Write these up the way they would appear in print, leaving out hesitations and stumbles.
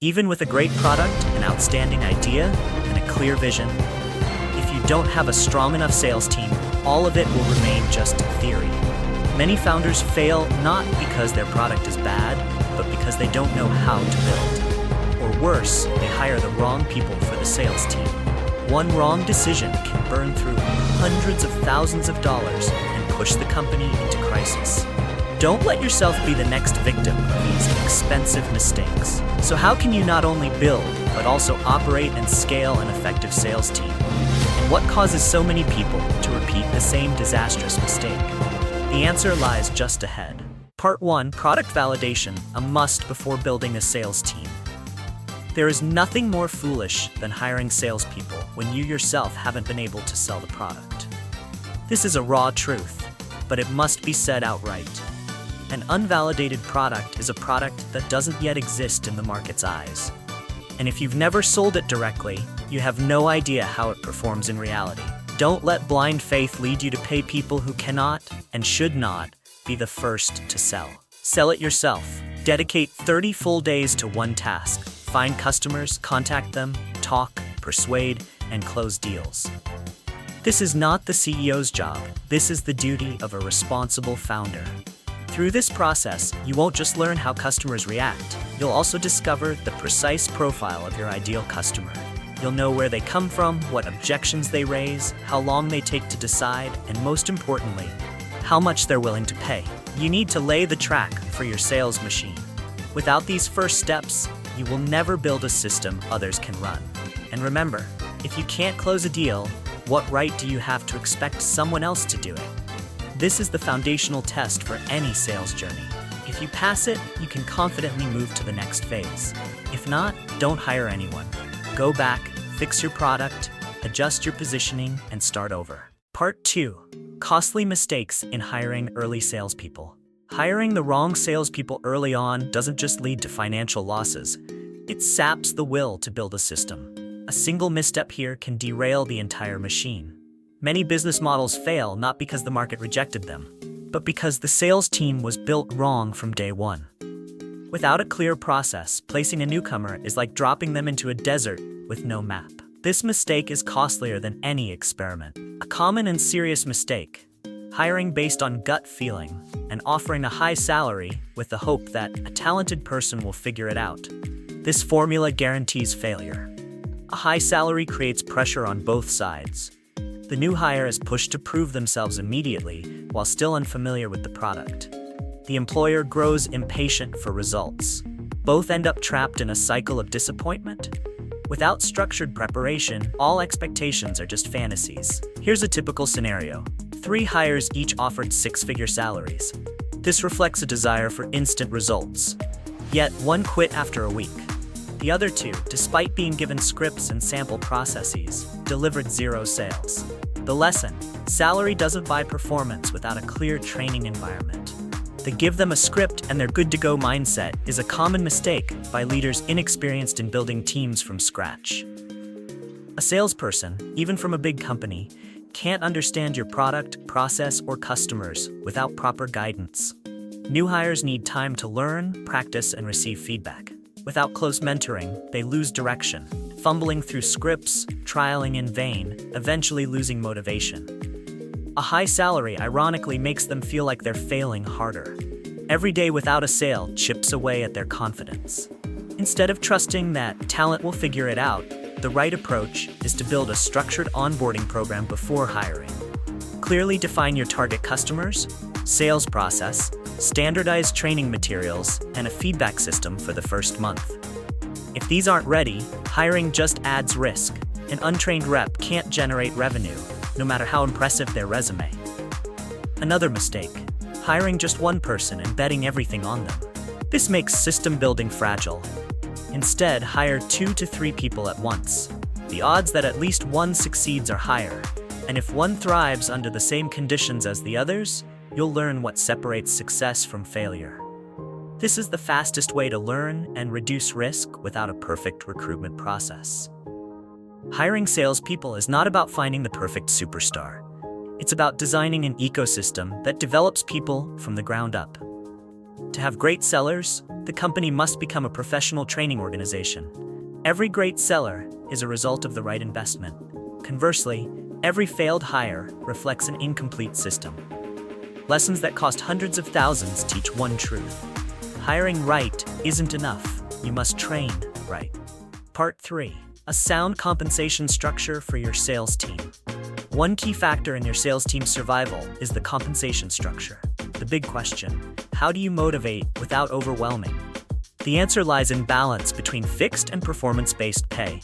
Even with a great product, an outstanding idea, and a clear vision, if you don't have a strong enough sales team, all of it will remain just theory. Many founders fail not because their product is bad, but because they don't know how to build. Or worse, they hire the wrong people for the sales team. One wrong decision can burn through hundreds of thousands of dollars and push the company into crisis. Don't let yourself be the next victim of these expensive mistakes. So how can you not only build, but also operate and scale an effective sales team? And what causes so many people to repeat the same disastrous mistake? The answer lies just ahead. Part 1, Product Validation, a must before building a sales team. There is nothing more foolish than hiring salespeople when you yourself haven't been able to sell the product. This is a raw truth, but it must be said outright. An unvalidated product is a product that doesn't yet exist in the market's eyes. And if you've never sold it directly, you have no idea how it performs in reality. Don't let blind faith lead you to pay people who cannot and should not be the first to sell. Sell it yourself. Dedicate 30 full days to one task. Find customers, contact them, talk, persuade, and close deals. This is not the CEO's job. This is the duty of a responsible founder. Through this process, you won't just learn how customers react, you'll also discover the precise profile of your ideal customer. You'll know where they come from, what objections they raise, how long they take to decide, and most importantly, how much they're willing to pay. You need to lay the track for your sales machine. Without these first steps, you will never build a system others can run. And remember, if you can't close a deal, what right do you have to expect someone else to do it? This is the foundational test for any sales journey. If you pass it, you can confidently move to the next phase. If not, don't hire anyone. Go back, fix your product, adjust your positioning, and start over. Part 2, Costly Mistakes in Hiring Early Salespeople. Hiring the wrong salespeople early on doesn't just lead to financial losses. It saps the will to build a system. A single misstep here can derail the entire machine. Many business models fail not because the market rejected them, but because the sales team was built wrong from day one. Without a clear process, placing a newcomer is like dropping them into a desert with no map. This mistake is costlier than any experiment. A common and serious mistake: hiring based on gut feeling and offering a high salary with the hope that a talented person will figure it out. This formula guarantees failure. A high salary creates pressure on both sides. The new hire is pushed to prove themselves immediately while still unfamiliar with the product. The employer grows impatient for results. Both end up trapped in a cycle of disappointment. Without structured preparation, all expectations are just fantasies. Here's a typical scenario. 3 hires each offered 6-figure salaries. This reflects a desire for instant results. Yet, one quit after a week. The other 2, despite being given scripts and sample processes, delivered 0 sales. The lesson: salary doesn't buy performance without a clear training environment. The give them a script and they're good to go mindset is a common mistake by leaders inexperienced in building teams from scratch. A salesperson, even from a big company, can't understand your product, process, or customers without proper guidance. New hires need time to learn, practice, and receive feedback. Without close mentoring, they lose direction, fumbling through scripts, trialing in vain, eventually losing motivation. A high salary ironically makes them feel like they're failing harder. Every day without a sale chips away at their confidence. Instead of trusting that talent will figure it out, the right approach is to build a structured onboarding program before hiring. Clearly define your target customers, sales process, standardized training materials, and a feedback system for the first month. If these aren't ready, hiring just adds risk. An untrained rep can't generate revenue, no matter how impressive their resume. Another mistake: hiring just one person and betting everything on them. This makes system building fragile. Instead, hire 2 to 3 people at once. The odds that at least one succeeds are higher, and if one thrives under the same conditions as the others, you'll learn what separates success from failure. This is the fastest way to learn and reduce risk without a perfect recruitment process. Hiring salespeople is not about finding the perfect superstar. It's about designing an ecosystem that develops people from the ground up. To have great sellers, The company must become a professional training organization. Every great seller is a result of the right investment. Conversely, every failed hire reflects an incomplete system. Lessons that cost hundreds of thousands teach one truth. Hiring right isn't enough. You must train right. Part 3. A sound compensation structure for your sales team. One key factor in your sales team's survival is the compensation structure. The big question: how do you motivate without overwhelming? The answer lies in balance between fixed and performance-based pay.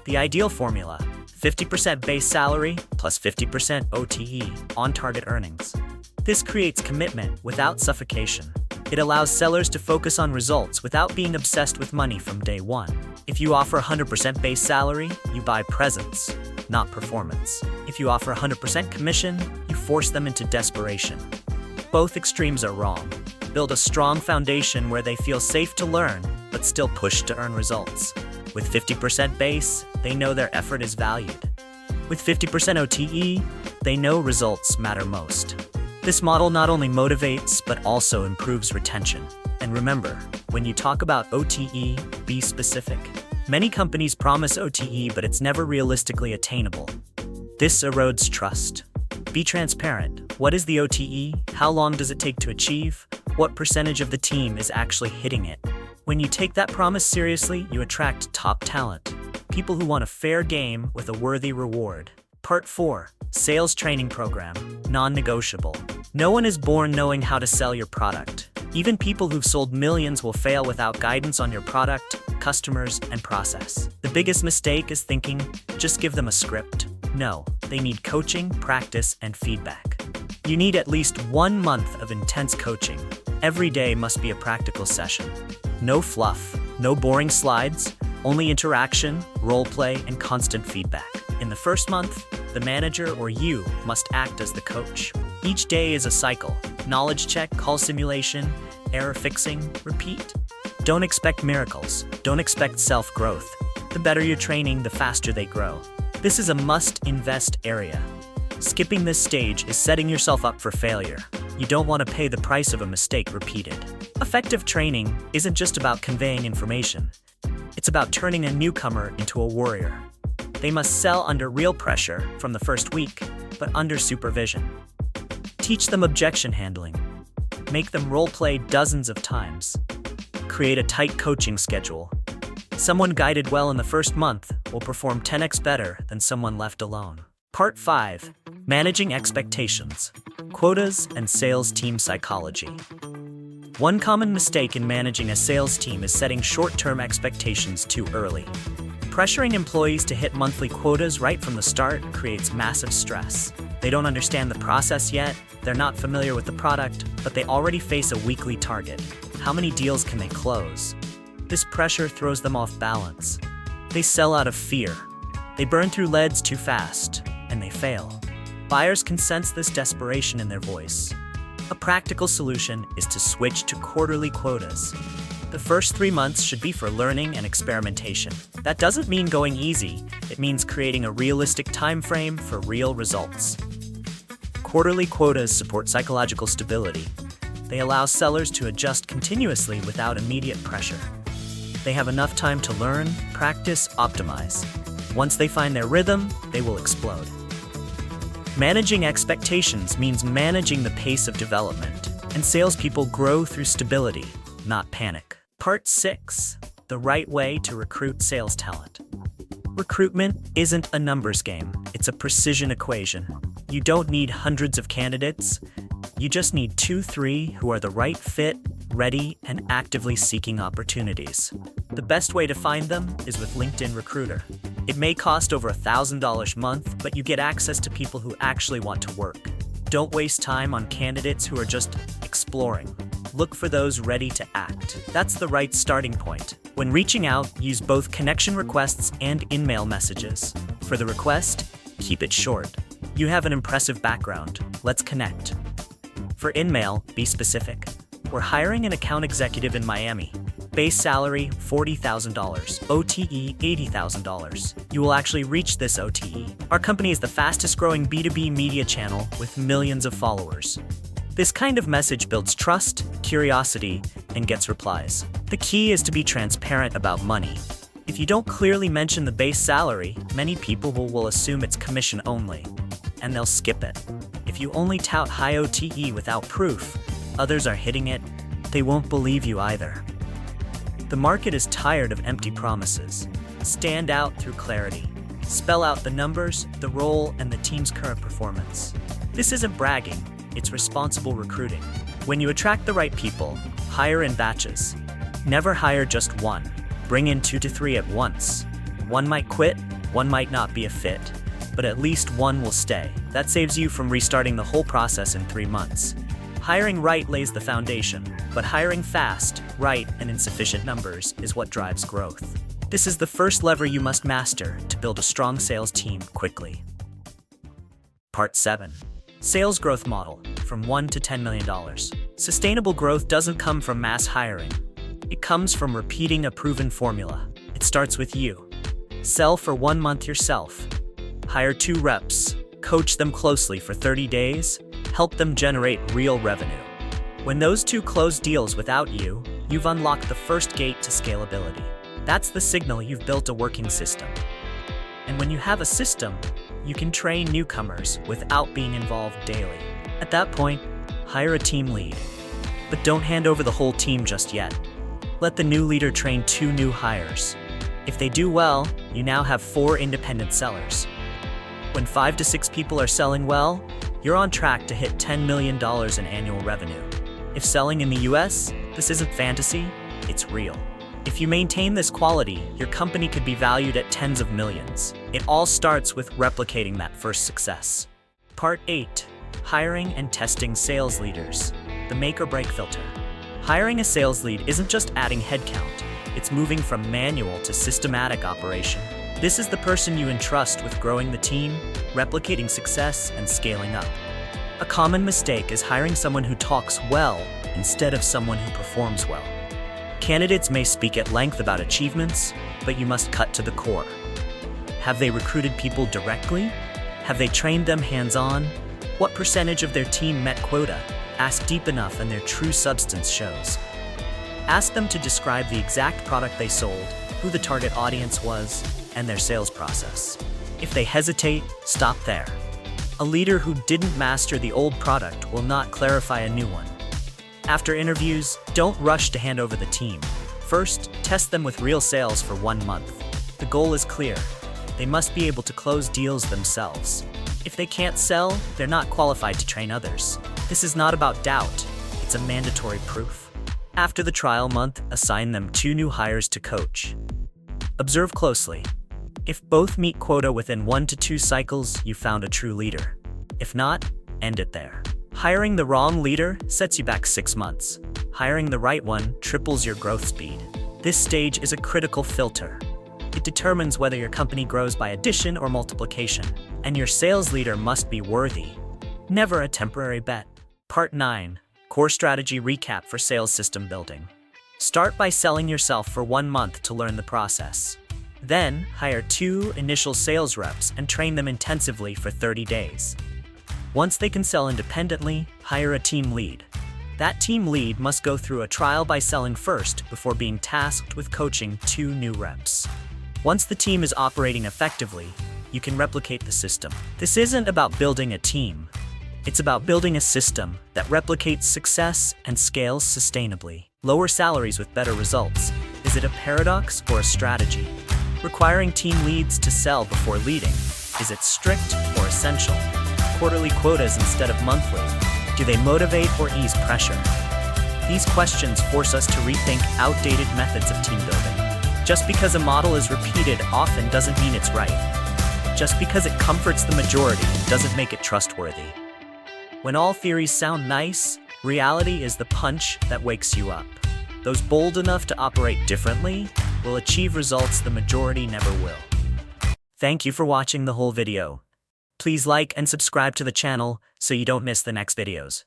The ideal formula: 50% base salary plus 50% OTE, on-target earnings. This creates commitment without suffocation. It allows sellers to focus on results without being obsessed with money from day one. If you offer 100% base salary, you buy presence, not performance. If you offer 100% commission, you force them into desperation. Both extremes are wrong. Build a strong foundation where they feel safe to learn, but still push to earn results. With 50% base, they know their effort is valued. With 50% OTE, they know results matter most. This model not only motivates, but also improves retention. And remember, when you talk about OTE, be specific. Many companies promise OTE, but it's never realistically attainable. This erodes trust. Be transparent. What is the OTE? How long does it take to achieve? What percentage of the team is actually hitting it? When you take that promise seriously, you attract top talent. People who want a fair game with a worthy reward. Part 4. Sales Training Program. Non-negotiable. No one is born knowing how to sell your product. Even people who've sold millions will fail without guidance on your product, customers, and process. The biggest mistake is thinking, just give them a script. No, they need coaching, practice, and feedback. You need at least 1 month of intense coaching. Every day must be a practical session. No fluff, no boring slides, only interaction, role play, and constant feedback. In the first month, the manager or you must act as the coach. Each day is a cycle: knowledge check, call simulation, error fixing, repeat. Don't expect miracles. Don't expect self-growth. The better your training, the faster they grow. This is a must-invest area. Skipping this stage is setting yourself up for failure. You don't want to pay the price of a mistake repeated. Effective training isn't just about conveying information. It's about turning a newcomer into a warrior. They must sell under real pressure from the first week, but under supervision. Teach them objection handling. Make them role-play dozens of times. Create a tight coaching schedule. Someone guided well in the first month will perform 10x better than someone left alone. Part 5. Managing Expectations. Quotas and Sales Team Psychology. One common mistake in managing a sales team is setting short-term expectations too early. Pressuring employees to hit monthly quotas right from the start creates massive stress. They don't understand the process yet, they're not familiar with the product, but they already face a weekly target. How many deals can they close? This pressure throws them off balance. They sell out of fear. They burn through leads too fast, and they fail. Buyers can sense this desperation in their voice. A practical solution is to switch to quarterly quotas. The first 3 months should be for learning and experimentation. That doesn't mean going easy. It means creating a realistic time frame for real results. Quarterly quotas support psychological stability. They allow sellers to adjust continuously without immediate pressure. They have enough time to learn, practice, optimize. Once they find their rhythm, they will explode. Managing expectations means managing the pace of development, and salespeople grow through stability, not panic. Part 6. The right way to recruit sales talent. Recruitment isn't a numbers game, it's a precision equation. You don't need hundreds of candidates, you just need 2-3 who are the right fit, ready, and actively seeking opportunities. The best way to find them is with LinkedIn Recruiter. It may cost over $1,000 a month, but you get access to people who actually want to work. Don't waste time on candidates who are just exploring. Look for those ready to act. That's the right starting point. When reaching out, use both connection requests and in-mail messages. For the request, keep it short. You have an impressive background. Let's connect. For in-mail, be specific. We're hiring an account executive in Miami. Base salary, $40,000. OTE, $80,000. You will actually reach this OTE. Our company is the fastest growing B2B media channel with millions of followers. This kind of message builds trust, curiosity, and gets replies. The key is to be transparent about money. If you don't clearly mention the base salary, many people will assume it's commission only, and they'll skip it. If you only tout high OTE without proof, others are hitting it, they won't believe you either. The market is tired of empty promises. Stand out through clarity. Spell out the numbers, the role, and the team's current performance. This isn't bragging, it's responsible recruiting. When you attract the right people, hire in batches. Never hire just one. Bring in 2 to 3 at once. One might quit, one might not be a fit, but at least one will stay. That saves you from restarting the whole process in 3 months. Hiring right lays the foundation, but hiring fast, right, and in sufficient numbers is what drives growth. This is the first lever you must master to build a strong sales team quickly. Part 7. Sales growth model, from $1 to $10 million. Sustainable growth doesn't come from mass hiring. It comes from repeating a proven formula. It starts with you. Sell for 1 month yourself. Hire 2 reps. Coach them closely for 30 days. Help them generate real revenue. When those 2 close deals without you, you've unlocked the first gate to scalability. That's the signal you've built a working system. And when you have a system, you can train newcomers without being involved daily. At that point, hire a team lead. But don't hand over the whole team just yet. Let the new leader train 2 new hires. If they do well, you now have 4 independent sellers. When 5 to 6 people are selling well, you're on track to hit $10 million in annual revenue. If selling in the US, this isn't fantasy, it's real. If you maintain this quality, your company could be valued at tens of millions. It all starts with replicating that first success. Part 8. Hiring and testing sales leaders. The make or break filter. Hiring a sales lead isn't just adding headcount, it's moving from manual to systematic operation. This is the person you entrust with growing the team, replicating success, and scaling up. A common mistake is hiring someone who talks well instead of someone who performs well. Candidates may speak at length about achievements, but you must cut to the core. Have they recruited people directly? Have they trained them hands-on? What percentage of their team met quota? Ask deep enough and their true substance shows. Ask them to describe the exact product they sold, who the target audience was, and their sales process. If they hesitate, stop there. A leader who didn't master the old product will not clarify a new one. After interviews, don't rush to hand over the team. First, test them with real sales for 1 month. The goal is clear. They must be able to close deals themselves. If they can't sell, they're not qualified to train others. This is not about doubt, it's a mandatory proof. After the trial month, assign them 2 new hires to coach. Observe closely. If both meet quota within 1 to 2 cycles, you found a true leader. If not, end it there. Hiring the wrong leader sets you back 6 months. Hiring the right one triples your growth speed. This stage is a critical filter. It determines whether your company grows by addition or multiplication, and your sales leader must be worthy. Never a temporary bet. Part 9. Core strategy recap for sales system building. Start by selling yourself for 1 month to learn the process. Then, hire 2 initial sales reps and train them intensively for 30 days. Once they can sell independently, hire a team lead. That team lead must go through a trial by selling first before being tasked with coaching 2 new reps. Once the team is operating effectively, you can replicate the system. This isn't about building a team. It's about building a system that replicates success and scales sustainably. Lower salaries with better results. Is it a paradox or a strategy? Requiring team leads to sell before leading. Is it strict or essential? Quarterly quotas instead of monthly. Do they motivate or ease pressure? These questions force us to rethink outdated methods of team building. Just because a model is repeated often doesn't mean it's right. Just because it comforts the majority doesn't make it trustworthy. When all theories sound nice, reality is the punch that wakes you up. Those bold enough to operate differently will achieve results the majority never will. Thank you for watching the whole video. Please like and subscribe to the channel so you don't miss the next videos.